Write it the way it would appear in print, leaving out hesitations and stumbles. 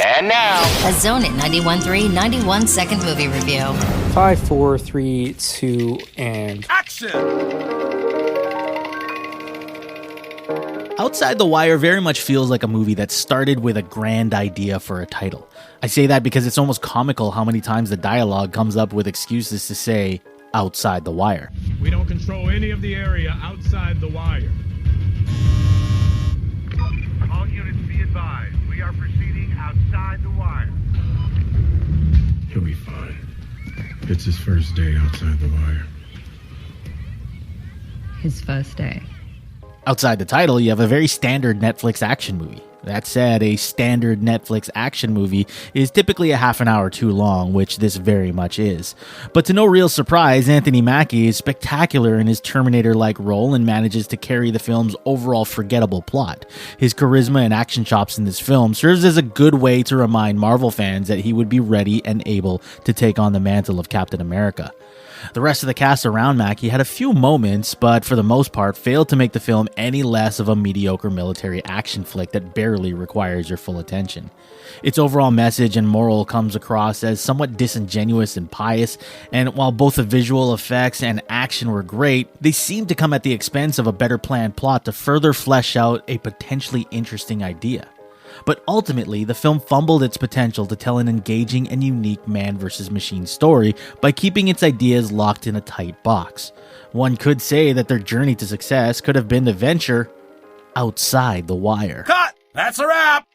And now, a Zone It 91.3 91-second movie review. 5, 4, 3, 2, and action! Outside the Wire very much feels like a movie that started with a grand idea for a title. I say that because it's almost comical how many times the dialogue comes up with excuses to say, outside the wire. We don't control any of the area outside the wire. All units be advised. We are proceeding outside the wire. He'll be fine. It's his first day outside the wire. His first day. Outside the title, you have a very standard Netflix action movie. That said, a standard Netflix action movie is typically a half an hour too long, which this very much is. But to no real surprise, Anthony Mackie is spectacular in his Terminator-like role and manages to carry the film's overall forgettable plot. His charisma and action chops in this film serves as a good way to remind Marvel fans that he would be ready and able to take on the mantle of Captain America. The rest of the cast around Mackie had a few moments, but for the most part failed to make the film any less of a mediocre military action flick that barely requires your full attention. Its overall message and moral comes across as somewhat disingenuous and pious, and while both the visual effects and action were great, they seemed to come at the expense of a better planned plot to further flesh out a potentially interesting idea. But ultimately, the film fumbled its potential to tell an engaging and unique man versus machine story by keeping its ideas locked in a tight box. One could say that their journey to success could have been to venture outside the wire. Cut! That's a wrap!